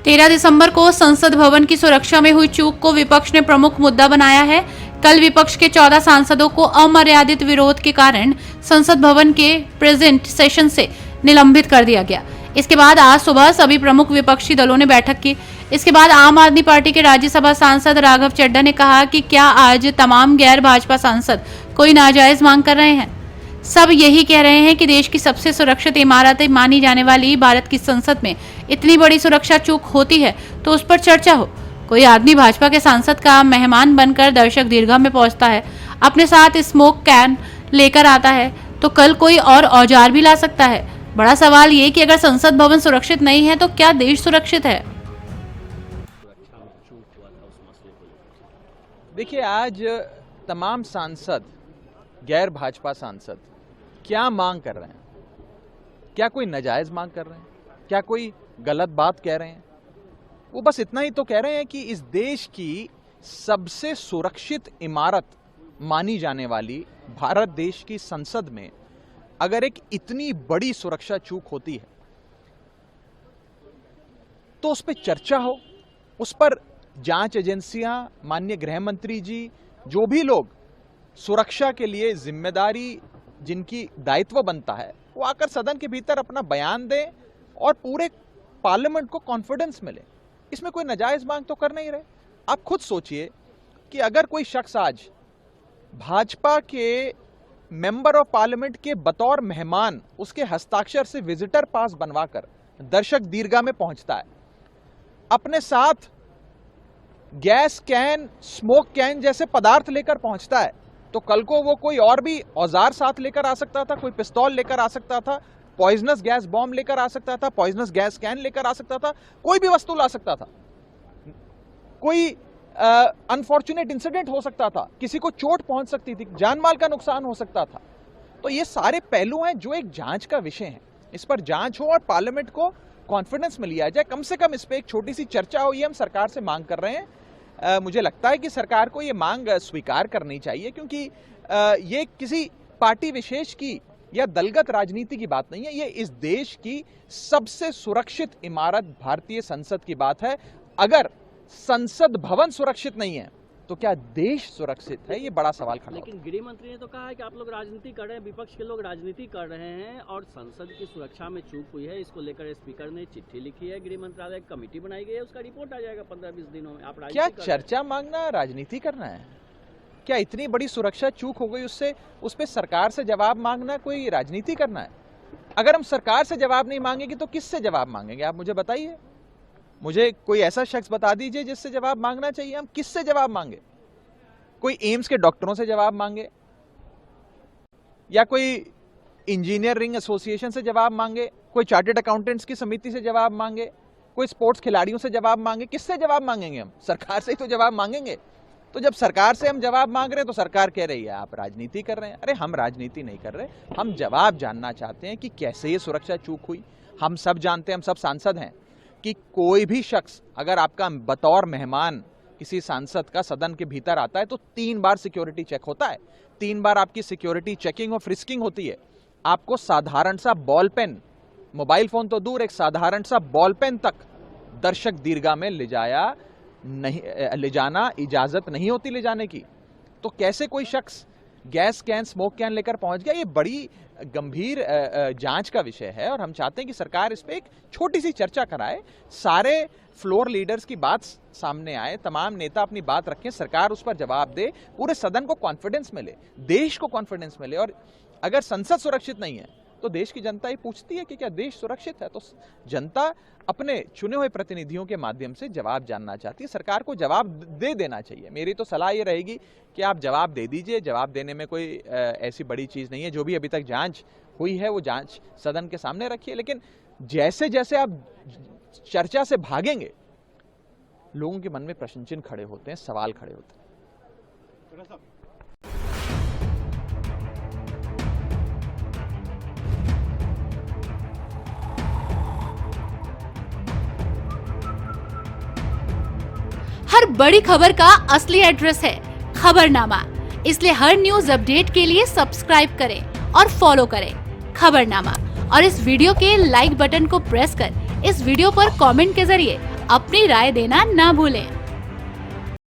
13 दिसंबर को संसद भवन की सुरक्षा में हुई चूक को विपक्ष ने प्रमुख मुद्दा बनाया है। कल विपक्ष के 14 सांसदों को अमर्यादित विरोध के कारण संसद भवन के प्रेजेंट सेशन से निलंबित कर दिया गया। इसके बाद आज सुबह सभी प्रमुख विपक्षी दलों ने बैठक की। इसके बाद आम आदमी पार्टी के राज्यसभा सांसद राघव चड्ढा ने कहा कि क्या आज तमाम गैर भाजपा सांसद कोई नाजायज मांग कर रहे हैं। सब यही कह रहे हैं कि देश की सबसे सुरक्षित इमारत मानी जाने वाली भारत की संसद में इतनी बड़ी सुरक्षा चूक होती है तो उस पर चर्चा हो। कोई आदमी भाजपा के सांसद का मेहमान बनकर दर्शक दीर्घा में पहुंचता है, अपने साथ स्मोक कैन लेकर आता है, तो कल कोई और औजार भी ला सकता है। बड़ा सवाल ये कि अगर संसद भवन सुरक्षित नहीं है तो क्या देश सुरक्षित है। देखिए, आज तमाम सांसद, गैर भाजपा सांसद क्या मांग कर रहे हैं? क्या कोई नाजायज मांग कर रहे हैं? क्या कोई गलत बात कह रहे हैं? वो बस इतना ही तो कह रहे हैं कि इस देश की सबसे सुरक्षित इमारत मानी जाने वाली भारत देश की संसद में अगर एक इतनी बड़ी सुरक्षा चूक होती है तो उस पर चर्चा हो, उस पर जांच एजेंसियां, माननीय गृह मंत्री जी, जो भी लोग सुरक्षा के लिए जिम्मेदारी जिनकी दायित्व बनता है, वो आकर सदन के भीतर अपना बयान दें और पूरे पार्लियामेंट को कॉन्फिडेंस मिले। इसमें कोई नाजायज मांग तो कर नहीं रहे। आप खुद सोचिए कि अगर कोई शख्स आज भाजपा के मेंबर ऑफ पार्लियामेंट के बतौर मेहमान उसके हस्ताक्षर से विजिटर पास बनवाकर दर्शक दीर्घा में पहुंचता है, अपने साथ गैस कैन, स्मोक कैन जैसे पदार्थ लेकर पहुंचता है, तो कल को वो कोई और भी औजार साथ लेकर आ सकता था, कोई पिस्तौल लेकर आ सकता था, पॉइजनस गैस बॉम्ब लेकर आ सकता था, पॉइजनस गैस कैन लेकर आ सकता था, कोई भी वस्तु ला सकता था, कोई अनफॉर्चुनेट इंसिडेंट हो सकता था, किसी को चोट पहुंच सकती थी, जान माल का नुकसान हो सकता था। तो ये सारे पहलू हैं जो एक जांच का विषय है। इस पर जांच हो और पार्लियामेंट को कॉन्फिडेंस में लिया जाए, कम से कम इस पर एक छोटी सी चर्चा हो, ये हम सरकार से मांग कर रहे हैं। मुझे लगता है कि सरकार को ये मांग स्वीकार करनी चाहिए, क्योंकि ये किसी पार्टी विशेष की या दलगत राजनीति की बात नहीं है, ये इस देश की सबसे सुरक्षित इमारत भारतीय संसद की बात है। अगर संसद भवन सुरक्षित नहीं है तो क्या देश सुरक्षित है? ये बड़ा सवाल खड़ा है। लेकिन गृह मंत्री ने तो कहा है कि आप लोग राजनीति कर रहे हैं, विपक्ष के लोग राजनीति कर रहे हैं और संसद की सुरक्षा में चूक हुई है, इसको लेकर स्पीकर ने चिट्ठी लिखी है, गृह मंत्रालय कमेटी बनाई गई है, उसका रिपोर्ट आ जाएगा 15-20 दिनों में। आप क्या चर्चा मांगना राजनीति करना है? क्या इतनी बड़ी सुरक्षा चूक हो गई उससे उस पर सरकार से जवाब मांगना कोई राजनीति करना है? अगर हम सरकार से जवाब नहीं मांगेंगे तो किससे जवाब मांगेंगे? आप मुझे बताइए, मुझे कोई ऐसा शख्स बता दीजिए जिससे जवाब मांगना चाहिए। हम किससे जवाब मांगे? कोई एम्स के डॉक्टरों से जवाब मांगे, या कोई इंजीनियरिंग एसोसिएशन से जवाब मांगे, कोई चार्टर्ड अकाउंटेंट्स की समिति से जवाब मांगे, कोई स्पोर्ट्स खिलाड़ियों से जवाब मांगे? किससे जवाब मांगेंगे? हम सरकार से ही तो जवाब मांगेंगे। तो जब सरकार से हम जवाब मांग रहे हैं तो सरकार कह रही है आप राजनीति कर रहे हैं। अरे हम राजनीति नहीं कर रहे, हम जवाब जानना चाहते हैं कि कैसे ये सुरक्षा चूक हुई। हम सब जानते हैं, हम सब सांसद हैं कि कोई भी शख्स अगर आपका बतौर मेहमान किसी सांसद का सदन के भीतर आता है तो 3 बार सिक्योरिटी चेक होता है, 3 बार आपकी सिक्योरिटी चेकिंग और फ्रिस्किंग होती है। आपको साधारण सा बॉल पेन, मोबाइल फोन तो दूर, एक साधारण सा बॉल पेन तक दर्शक दीर्घा में ले जाना इजाजत नहीं होती ले जाने की। तो कैसे कोई शख्स गैस कैन, स्मोक कैन लेकर पहुंच गया? ये बड़ी गंभीर जांच का विषय है और हम चाहते हैं कि सरकार इस पे एक छोटी सी चर्चा कराए, सारे फ्लोर लीडर्स की बात सामने आए, तमाम नेता अपनी बात रखें, सरकार उस पर जवाब दे, पूरे सदन को कॉन्फिडेंस मिले, देश को कॉन्फिडेंस मिले। और अगर संसद सुरक्षित नहीं है तो देश की जनता ये पूछती है कि क्या देश सुरक्षित है? तो जनता अपने चुने हुए प्रतिनिधियों के माध्यम से जवाब जानना चाहती है, सरकार को जवाब दे देना चाहिए। मेरी तो सलाह ये रहेगी कि आप जवाब दे दीजिए। जवाब देने में कोई ऐसी बड़ी चीज़ नहीं है। जो भी अभी तक जांच हुई है वो जांच सदन के सामने रखिए, लेकिन जैसे जैसे आप चर्चा से भागेंगे लोगों के मन में प्रश्न चिन्ह खड़े होते हैं, सवाल खड़े होते हैं। हर बड़ी खबर का असली एड्रेस है खबरनामा, इसलिए हर न्यूज अपडेट के लिए सब्सक्राइब करें और फॉलो करें खबरनामा। और इस वीडियो के लाइक बटन को प्रेस कर इस वीडियो पर कमेंट के जरिए अपनी राय देना ना भूलें।